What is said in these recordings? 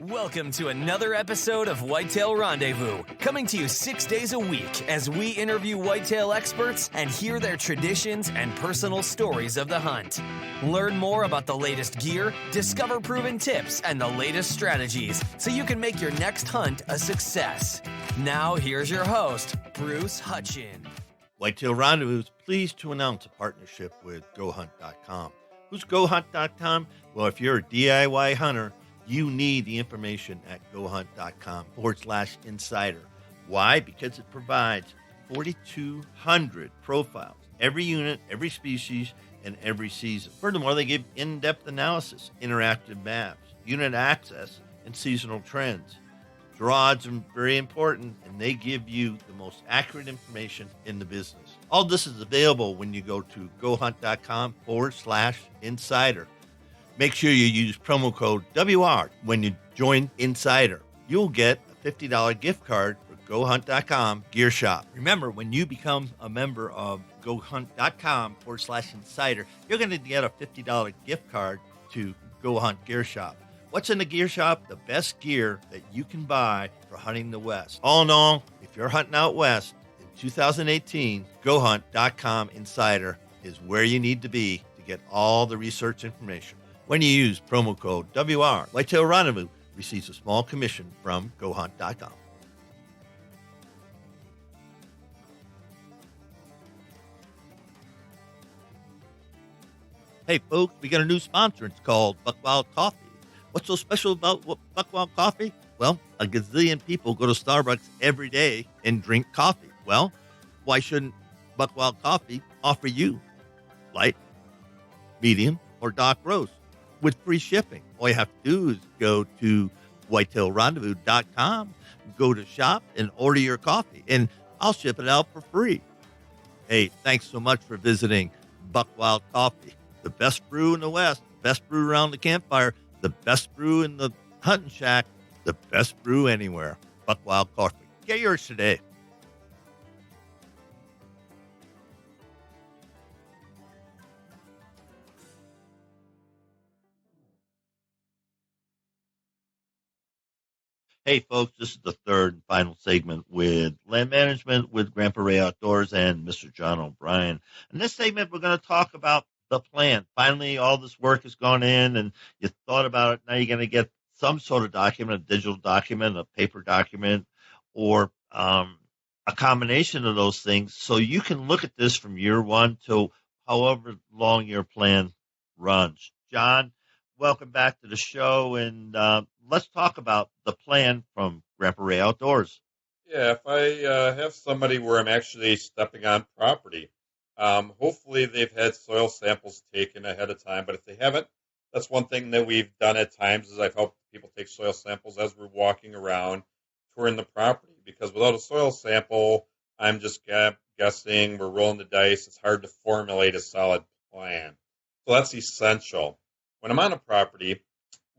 Welcome to another episode of Whitetail Rendezvous, coming to you 6 days a week as we interview whitetail experts and hear their traditions and personal stories of the hunt. Learn more about the latest gear, discover proven tips, and the latest strategies so you can make your next hunt a success. Now, here's your host, Bruce Hutchin. Whitetail Rendezvous is pleased to announce a partnership with GoHunt.com. Who's GoHunt.com? Well, if you're a DIY hunter, you need the information at GoHunt.com/insider. Why? Because it provides 4,200 profiles, every unit, every species, and every season. Furthermore, they give in-depth analysis, interactive maps, unit access, and seasonal trends. Draw odds are very important, and they give you the most accurate information in the business. All this is available when you go to GoHunt.com/insider. Make sure you use promo code WR when you join Insider. You'll get a $50 gift card for GoHunt.com Gear Shop. Remember, when you become a member of GoHunt.com/insider, you're going to get a $50 gift card to Go Hunt Gear Shop. What's in the gear shop? The best gear that you can buy for hunting the West. All in all, if you're hunting out West in 2018, GoHunt.com/insider is where you need to be to get all the research information. When you use promo code WR, Whitetail Rendezvous receives a small commission from GoHunt.com. Hey, folks, we got a new sponsor. It's called Buckwild Coffee. What's so special about Buckwild Coffee? Well, a gazillion people go to Starbucks every day and drink coffee. Well, why shouldn't Buckwild Coffee offer you light, medium, or dark roast with free shipping? All you have to do is go to whitetailrendezvous.com, go to shop, and order your coffee, and I'll ship it out for free. Hey, thanks so much for visiting Buckwild Coffee. The best brew in the West, the best brew around the campfire, the best brew in the hunting shack, the best brew anywhere. Buckwild Coffee. Get yours today. Hey, folks, this is the third and final segment with Land Management with Grandpa Ray Outdoors and Mr. John O'Brien. In this segment, we're going to talk about the plan. Finally, all this work has gone in, and you thought about it. Now you're going to get some sort of document, a digital document, a paper document, or a combination of those things. So you can look at this from year one to however long your plan runs. John, welcome back to the show, and let's talk about the plan from Grandpa Ray Outdoors. Yeah, if I have somebody where I'm actually stepping on property, hopefully they've had soil samples taken ahead of time. But if they haven't, that's one thing that we've done at times is I've helped people take soil samples as we're walking around, touring the property. Because without a soil sample, I'm just guessing, we're rolling the dice. It's hard to formulate a solid plan. So that's essential. When I'm on a property,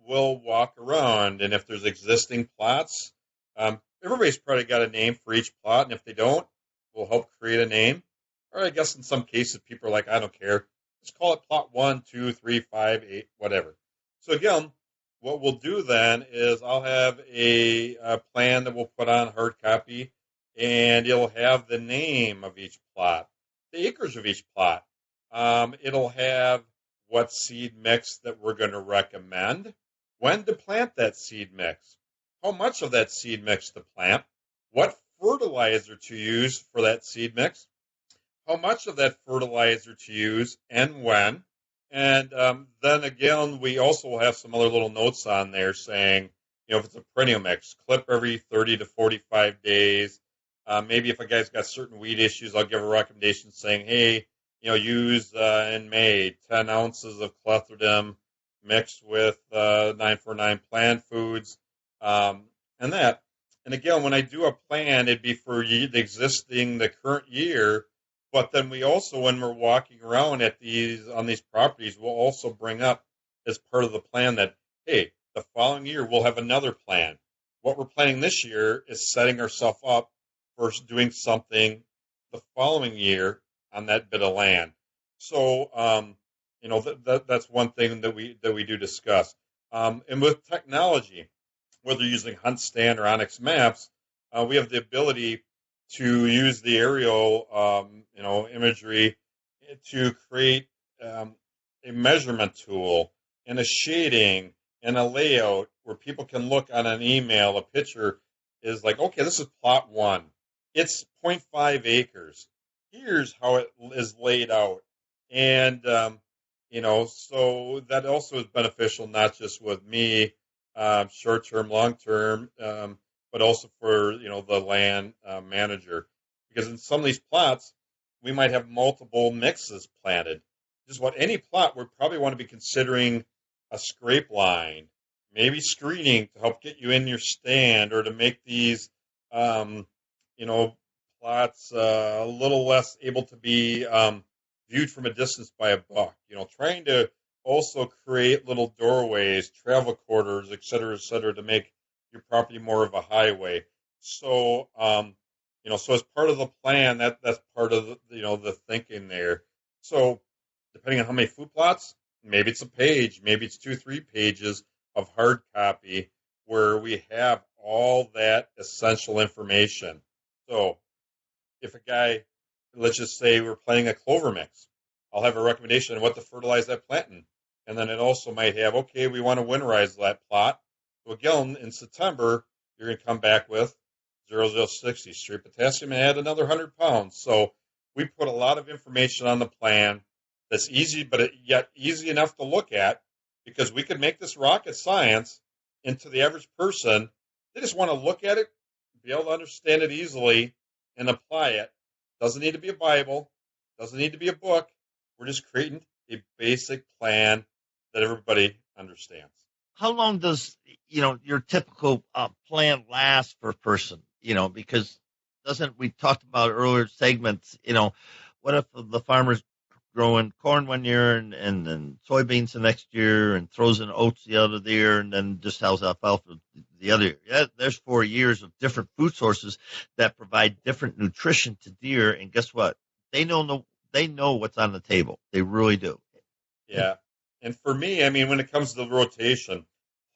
we'll walk around, and if there's existing plots, everybody's probably got a name for each plot, and if they don't, we'll help create a name. Or I guess in some cases, people are like, I don't care. Just call it plot 1, 2, 3, 5, 8, whatever. So again, what we'll do then is I'll have a plan that we'll put on hard copy, and it'll have the name of each plot, the acres of each plot. It'll have what seed mix that we're going to recommend, when to plant that seed mix, how much of that seed mix to plant, what fertilizer to use for that seed mix, how much of that fertilizer to use and when. And then again, we also have some other little notes on there saying, if it's a perennial mix, clip every 30 to 45 days. Maybe if a guy's got certain weed issues, I'll give a recommendation saying, hey, use in May 10 ounces of clethodim mixed with 949 plant foods and that. And again, when I do a plan, it'd be for the current year. But then we also, when we're walking around on these properties, we'll also bring up as part of the plan that, hey, the following year we'll have another plan. What we're planning this year is setting ourselves up for doing something the following year on that bit of land. So, that's one thing that we do discuss. And with technology, whether using HuntStand or Onyx Maps, we have the ability to use the aerial, imagery to create a measurement tool and a shading and a layout where people can look on an email. A picture is like, okay, this is plot 1. It's 0.5 acres. Here's how it is laid out. And, so that also is beneficial, not just with me, short-term, long-term, but also for, the land manager. Because in some of these plots, we might have multiple mixes planted. Just about any plot, we probably want to be considering a scrape line, maybe screening to help get you in your stand, or to make these, plots a little less able to be viewed from a distance by a buck. Trying to also create little doorways, travel corridors, et cetera, to make your property more of a highway. So, so as part of the plan, that's part of the thinking there. So, depending on how many food plots, maybe it's a page, maybe it's 2-3 pages of hard copy where we have all that essential information. So, if a guy, let's just say we're planting a clover mix, I'll have a recommendation on what to fertilize that plant in. And then it also might have, okay, we want to winterize that plot. So again, in September, you're going to come back with 0060 straight potassium and add another 100 pounds. So we put a lot of information on the plan that's easy, but yet easy enough to look at, because we could make this rocket science into the average person. They just want to look at it, be able to understand it easily, and apply it. Doesn't need to be a Bible. Doesn't need to be a book. We're just creating a basic plan that everybody understands. How long does, your typical plan last for a person? Because we talked about earlier segments, what if the farmer's growing corn one year and then soybeans the next year and throws in oats the other year and then just sells alfalfa the other year? Yeah, there's 4 years of different food sources that provide different nutrition to deer. And guess what? They know what's on the table. They really do. Yeah. And for me, when it comes to the rotation,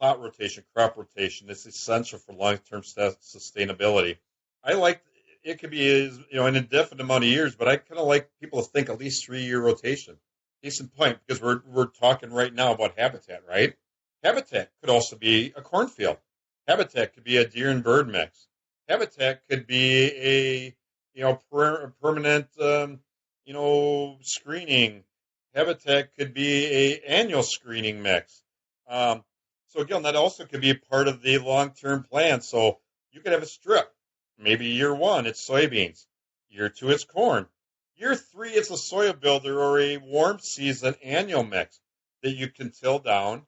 plot rotation, crop rotation, it's essential for long-term sustainability. I like it could be an indefinite amount of years, but I kind of like people to think at least 3-year rotation. Case in point, because we're talking right now about habitat, right? Habitat could also be a cornfield. Habitat could be a deer and bird mix. Habitat could be a permanent screening. Habitat could be a annual screening mix. So again, that also could be a part of the long-term plan. So you could have a strip. Maybe year 1, it's soybeans. Year 2, it's corn. Year 3, it's a soil builder or a warm season annual mix that you can till down,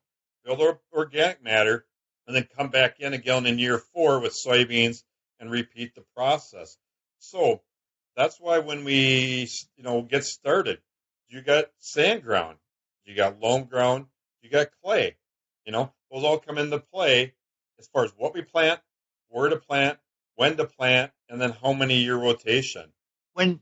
build organic matter, and then come back in again in year 4 with soybeans and repeat the process. So that's why when we, get started, you got sand ground, you got loam ground, you got clay. Those all come into play as far as what we plant, where to plant, when to plant, and then how many year rotation. When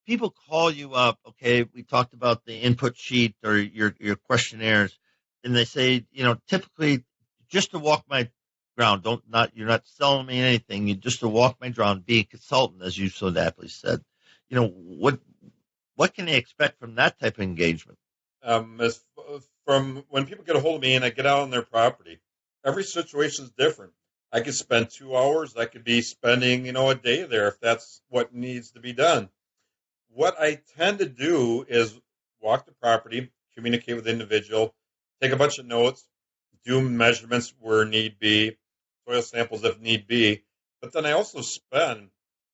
people call you up, okay, we talked about the input sheet or your questionnaires, and they say, typically just to walk my ground, you're not selling me anything, you just to walk my ground, be a consultant, as you so aptly said. What can they expect from that type of engagement? As from when people get a hold of me and I get out on their property, every situation is different. I could spend 2 hours. I could be spending, a day there if that's what needs to be done. What I tend to do is walk the property, communicate with the individual, take a bunch of notes, do measurements where need be, soil samples if need be. But then I also spend,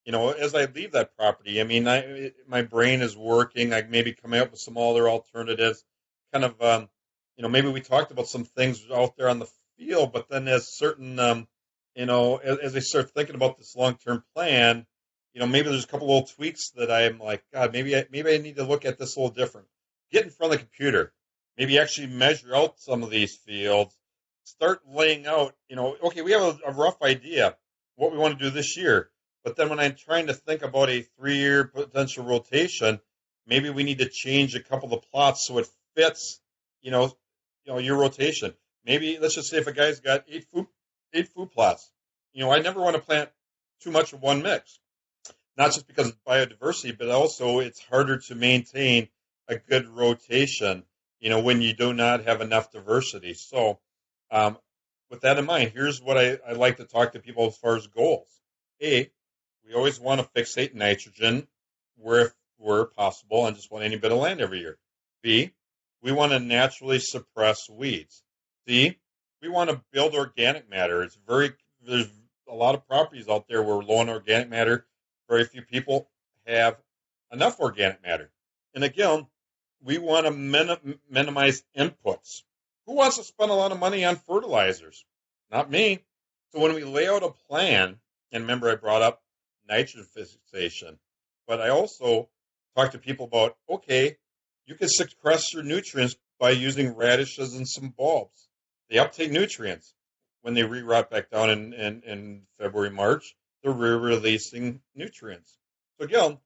as I leave that property, my brain is working. I maybe come up with some other alternatives. Kind of, maybe we talked about some things out there on the field, but then as certain, as I start thinking about this long-term plan, maybe there's a couple little tweaks that I'm like, God, maybe I need to look at this a little different. Get in front of the computer, maybe actually measure out some of these fields, start laying out, okay, we have a rough idea what we want to do this year. But then when I'm trying to think about a 3-year potential rotation, maybe we need to change a couple of plots so it fits, your rotation. Maybe let's just say if a guy's got 8 shade food plots. I never want to plant too much of one mix, not just because of biodiversity, but also it's harder to maintain a good rotation, when you do not have enough diversity. So, with that in mind, here's what I like to talk to people as far as goals. A, we always want to fixate nitrogen where possible and just want any bit of land every year. B, we want to naturally suppress weeds. C, we want to build organic matter. There's a lot of properties out there where we're low on organic matter. Very few people have enough organic matter. And again, we want to minimize inputs. Who wants to spend a lot of money on fertilizers? Not me. So when we lay out a plan, and remember I brought up nitrogen fixation, but I also talk to people about, okay, you can sequester nutrients by using radishes and some bulbs. They uptake nutrients. When they re-rot back down in February, March, they're re-releasing nutrients. So again,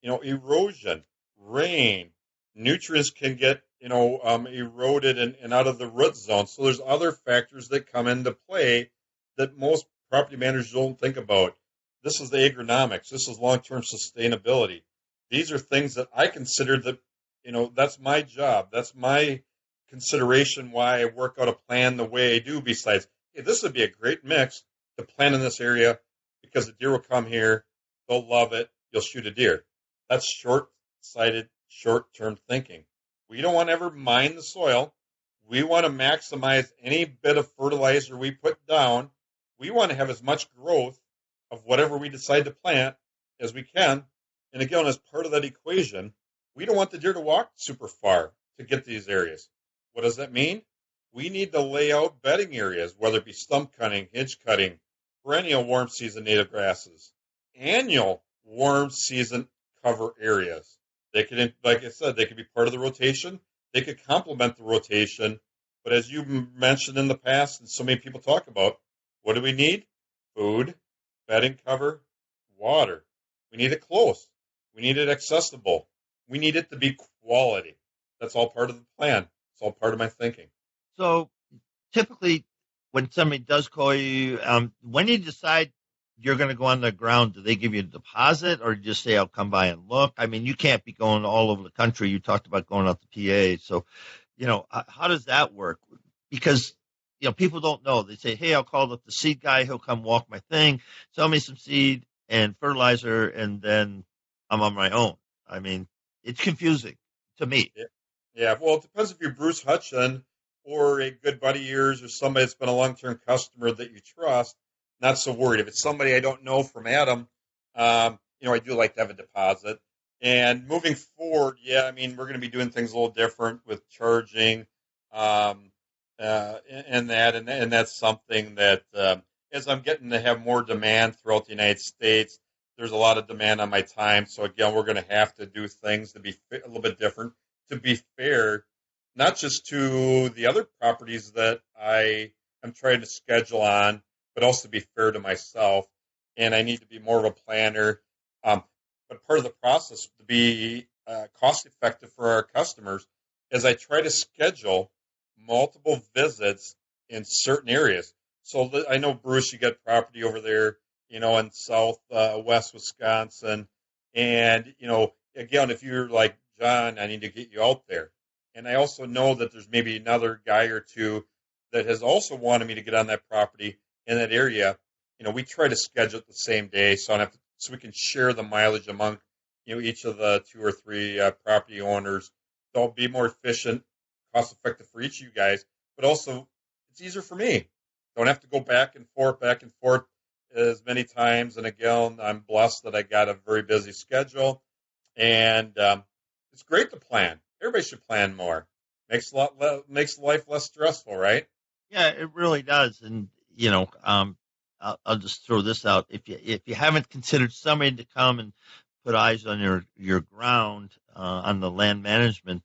erosion, rain, nutrients can get, eroded and out of the root zone. So there's other factors that come into play that most property managers don't think about. This is the agronomics. This is long-term sustainability. These are things that I consider that, that's my job. That's my consideration why I work out a plan the way I do, besides, hey, this would be a great mix to plant in this area because the deer will come here. They'll love it. You'll shoot a deer. That's short-sighted, short-term thinking. We don't want to ever mine the soil. We want to maximize any bit of fertilizer we put down. We want to have as much growth of whatever we decide to plant as we can. And again, as part of that equation, we don't want the deer to walk super far to get to these areas. What does that mean? We need to lay out bedding areas, whether it be stump cutting, hedge cutting, perennial warm season native grasses, annual warm season cover areas. They could, like I said, they could be part of the rotation. They could complement the rotation. But as you mentioned in the past, and so many people talk about, what do we need? Food, bedding cover, water. We need it close. We need it accessible. We need it to be quality. That's all part of the plan. It's all part of my thinking. So typically when somebody does call you, when you decide you're going to go on the ground, do they give you a deposit or just say, I'll come by and look? I mean, you can't be going all over the country. You talked about going out to PA. So, how does that work? Because, people don't know. They say, hey, I'll call up the seed guy. He'll come walk my thing, sell me some seed and fertilizer, and then I'm on my own. I mean, it's confusing to me. Yeah. Well, it depends if you're Bruce Hutchin or a good buddy of yours or somebody that's been a long-term customer that you trust. Not so worried. If it's somebody I don't know from Adam, I do like to have a deposit. And moving forward, we're going to be doing things a little different with charging, and that's something that as I'm getting to have more demand throughout the United States, there's a lot of demand on my time. So again, we're going to have to do things to be a little bit different. To be fair, not just to the other properties that I am trying to schedule on, but also to be fair to myself. And I need to be more of a planner. But part of the process to be cost effective for our customers is I try to schedule multiple visits in certain areas. So I know, Bruce, you got property over there, in southwest Wisconsin. And, again, if you're like, John, I need to get you out there. And I also know that there's maybe another guy or two that has also wanted me to get on that property in that area. We try to schedule it the same day so we can share the mileage among, each of the 2 or 3 property owners. They'll be more efficient, cost effective for each of you guys, but also it's easier for me. Don't have to go back and forth as many times. And again, I'm blessed that I got a very busy schedule, and it's great to plan. Everybody should plan more. Makes life less stressful, right? Yeah, it really does. And I'll just throw this out. If you haven't considered somebody to come and put eyes on your ground on the land management,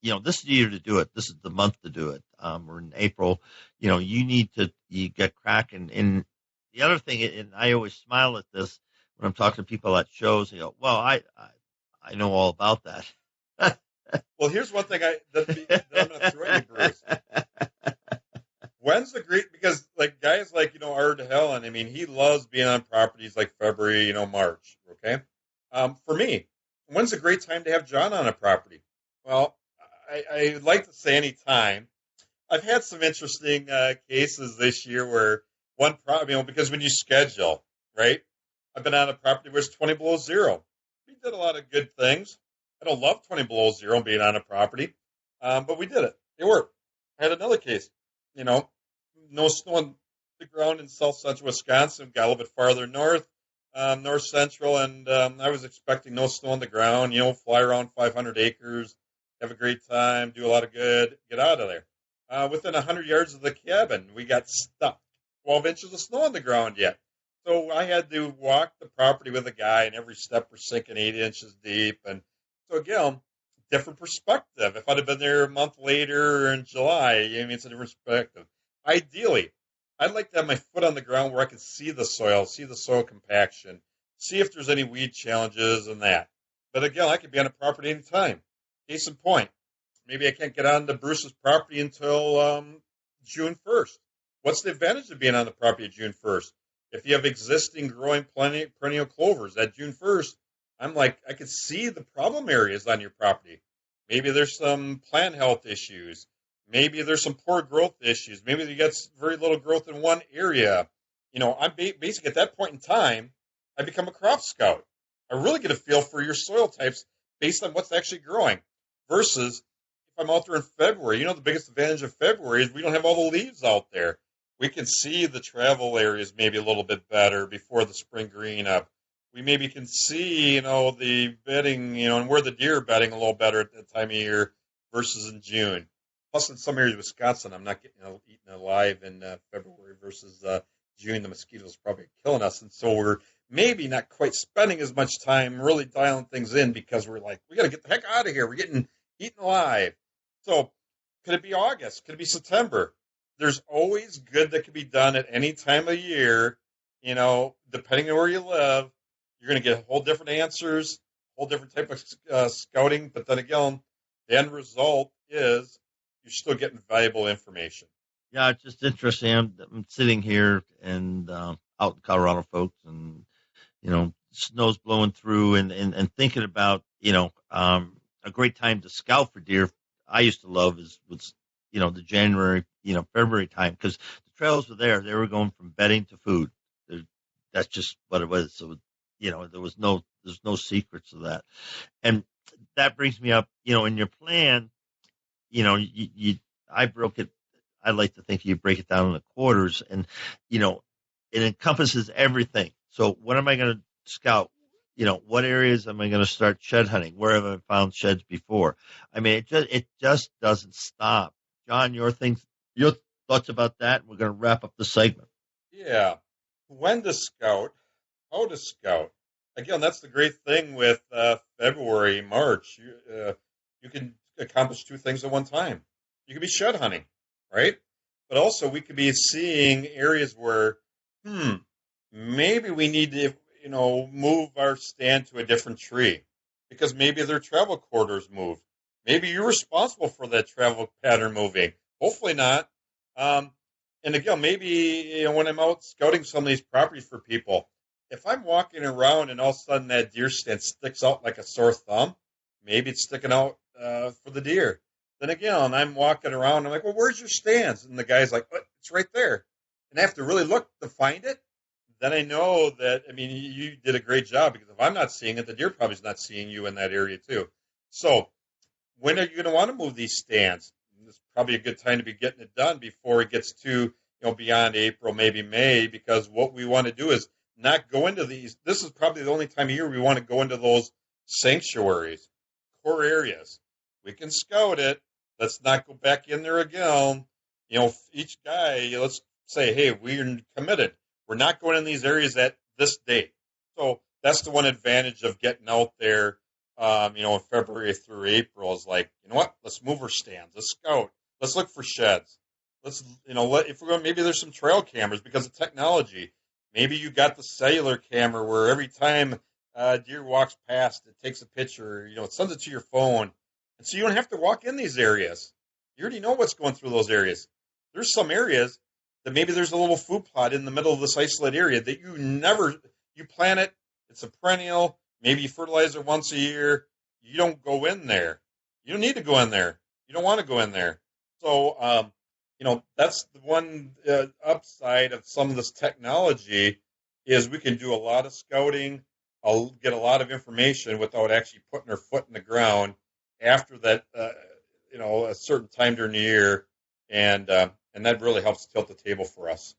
this is the year to do it. This is the month to do it. We're in April. You get cracking. And the other thing, and I always smile at this when I'm talking to people at shows. They go, "Well, I know all about that." Well, here's one thing that I'm going to throw at you, Bruce. When's the great, because like guys like, Ard Helen, I mean, he loves being on properties like February, March. Okay. For me, when's a great time to have John on a property? Well, I like to say any time. I've had some interesting cases this year where one property, because when you schedule, right? I've been on a property where it's 20 below zero. We did a lot of good things. I don't love 20 below zero being on a property, but we did it. It worked. I had another case, no snow on the ground in south central Wisconsin, got a little bit farther north, north central, and I was expecting no snow on the ground, fly around 500 acres, have a great time, do a lot of good, get out of there. Within 100 yards of the cabin, we got stuck. 12 inches of snow on the ground yet. So I had to walk the property with a guy, and every step we're sinking 8 inches deep. And so, again, different perspective. If I'd have been there a month later or in July, it's a different perspective. Ideally, I'd like to have my foot on the ground where I can see the soil compaction, see if there's any weed challenges and that. But again, I could be on a property anytime. Case in point, maybe I can't get onto Bruce's property until June 1st. What's the advantage of being on the property of June 1st? If you have existing growing perennial clovers at June 1st, I'm like, I could see the problem areas on your property. Maybe there's some plant health issues. Maybe there's some poor growth issues. Maybe you got very little growth in one area. I'm basically at that point in time, I become a crop scout. I really get a feel for your soil types based on what's actually growing. Versus if I'm out there in February, the biggest advantage of February is we don't have all the leaves out there. We can see the travel areas maybe a little bit better before the spring green up. We maybe can see, the bedding, and where the deer are bedding a little better at that time of year versus in June. Plus, in some areas of Wisconsin, I'm not getting eaten alive in February versus June. The mosquitoes are probably killing us. And so we're maybe not quite spending as much time really dialing things in because we're like, we got to get the heck out of here. We're getting eaten alive. So could it be August? Could it be September? There's always good that can be done at any time of year, depending on where you live. You're going to get whole different answers, whole different type of scouting. But then again, the end result is you're still getting valuable information. Yeah, it's just interesting. I'm sitting here and out in Colorado, folks, and snow's blowing through, and thinking about a great time to scout for deer. I used to love was the January February time, because the trails were there. They were going from bedding to food. That's just what it was. So there's no secrets to that, and that brings me up. In your plan, I broke it. I like to think you break it down into quarters, and it encompasses everything. So what am I going to scout? What areas am I going to start shed hunting? Where have I found sheds before? I mean, it just doesn't stop. John, your thoughts about that? We're going to wrap up the segment. Yeah, when to scout, how to scout. Again, that's the great thing with February, March. You can accomplish two things at one time. You could be shed hunting, right? But also we could be seeing areas where, maybe we need to, move our stand to a different tree because maybe their travel quarters moved. Maybe you're responsible for that travel pattern moving. Hopefully not. And again, maybe when I'm out scouting some of these properties for people, if I'm walking around and all of a sudden that deer stand sticks out like a sore thumb, maybe it's sticking out for the deer. Then again, I'm walking around, I'm like, well, where's your stands? And the guy's like, oh, it's right there. And I have to really look to find it. Then I know that, you did a great job, because if I'm not seeing it, the deer probably is not seeing you in that area too. So when are you going to want to move these stands? It's probably a good time to be getting it done before it gets to, beyond April, maybe May, because what we want to do is not go into these. This is probably the only time of year we want to go into those sanctuaries, core areas. We can scout it. Let's not go back in there again. Each guy, let's say, hey, we're committed. We're not going in these areas at this date. So that's the one advantage of getting out there, in February through April is like, what? Let's move our stands. Let's scout. Let's look for sheds. Let's, if we're going, maybe there's some trail cameras because of technology. Maybe you got the cellular camera where every time a deer walks past, it takes a picture, it sends it to your phone. And so you don't have to walk in these areas. You already know what's going through those areas. there's some areas that maybe there's a little food plot in the middle of this isolated area that you plant it, it's a perennial, maybe you fertilize it once a year, you don't go in there. You don't need to go in there. You don't want to go in there. So, that's the one upside of some of this technology is we can do a lot of scouting, get a lot of information without actually putting our foot in the ground after that, a certain time during the year, and that really helps tilt the table for us.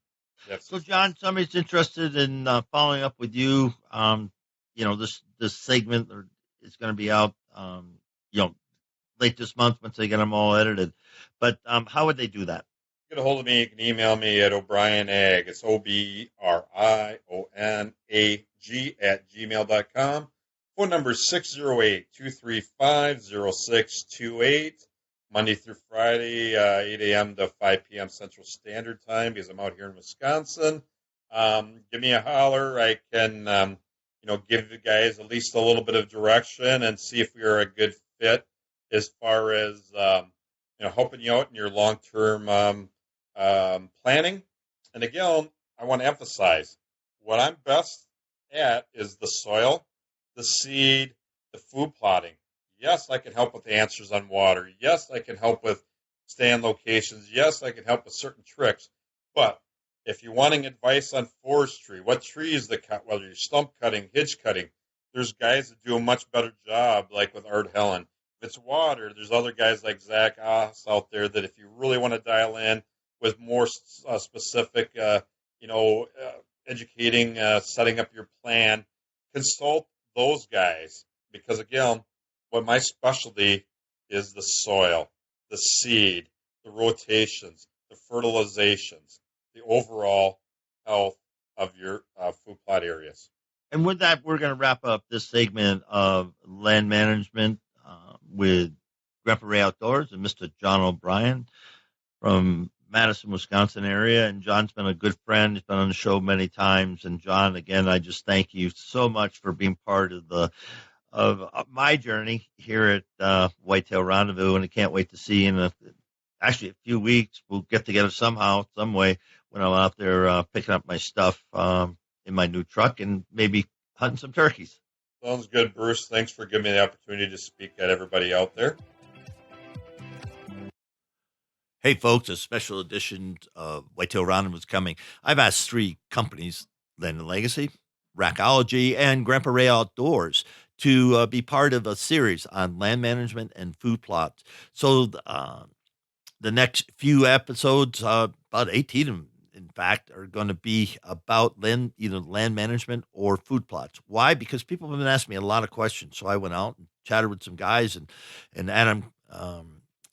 So, John, somebody's interested in following up with you. This segment is going to be out, late this month once they get them all edited. But how would they do that? Get a hold of me. You can email me at ObrienAg. It's OBRIONAG@gmail.com. Phone number is 608-235-0628. Monday through Friday, 8 a.m. to 5 p.m. Central Standard Time because I'm out here in Wisconsin. Give me a holler. I can, give you guys at least a little bit of direction and see if we are a good fit as far as, helping you out in your long-term planning. And again, I want to emphasize what I'm best at is the soil, the seed, the food plotting. Yes, I can help with answers on water. Yes, I can help with stand locations. Yes, I can help with certain tricks. But if you're wanting advice on forestry, what trees to cut, whether you're stump cutting, hedge cutting, there's guys that do a much better job, like with Art Helen. If it's water, there's other guys like Zach Oss out there that if you really want to dial in with more specific, educating, setting up your plan, consult those guys. Because, again, what my specialty is the soil, the seed, the rotations, the fertilizations, the overall health of your food plot areas. And with that, we're going to wrap up this segment of land management with Grandpa Ray Outdoors and Mr. John O'Brien from Madison, Wisconsin area. And John's been a good friend. He's been on the show many times. And John, again, I just thank you so much for being part of my journey here at Whitetail Rendezvous. And I can't wait to see you in a few weeks. We'll get together somehow, some way when I'm out there picking up my stuff in my new truck and maybe hunting some turkeys. Sounds good, Bruce. Thanks for giving me the opportunity to speak at everybody out there. Hey, folks, a special edition of Whitetail Rendezvous is coming. I've asked 3 companies, Land & Legacy, Rackology, and Grandpa Ray Outdoors, to be part of a series on land management and food plots. So the next few episodes, about 18 of them, in fact, are going to be about either land management or food plots. Why? Because people have been asking me a lot of questions. So I went out and chatted with some guys, and Adam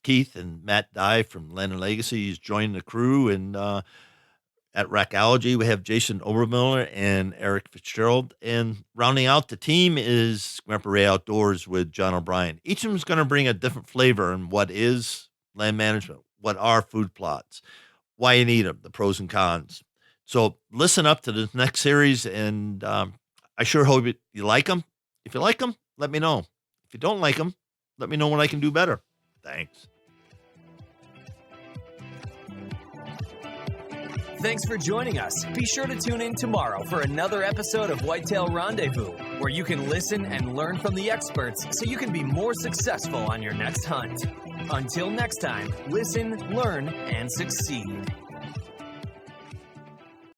Keith and Matt Dye from Land & Legacy is joining the crew. And at Rackology, we have Jason Obermiller and Eric Fitzgerald. And rounding out the team is Grandpa Ray Outdoors with John O'Brien. Each of them is going to bring a different flavor on what is land management, what are food plots, why you need them, the pros and cons. So listen up to this next series, and I sure hope you like them. If you like them, let me know. If you don't like them, let me know what I can do better. Thanks. Thanks for joining us. Be sure to tune in tomorrow for another episode of Whitetail Rendezvous, where you can listen and learn from the experts so you can be more successful on your next hunt. Until next time, listen, learn, and succeed.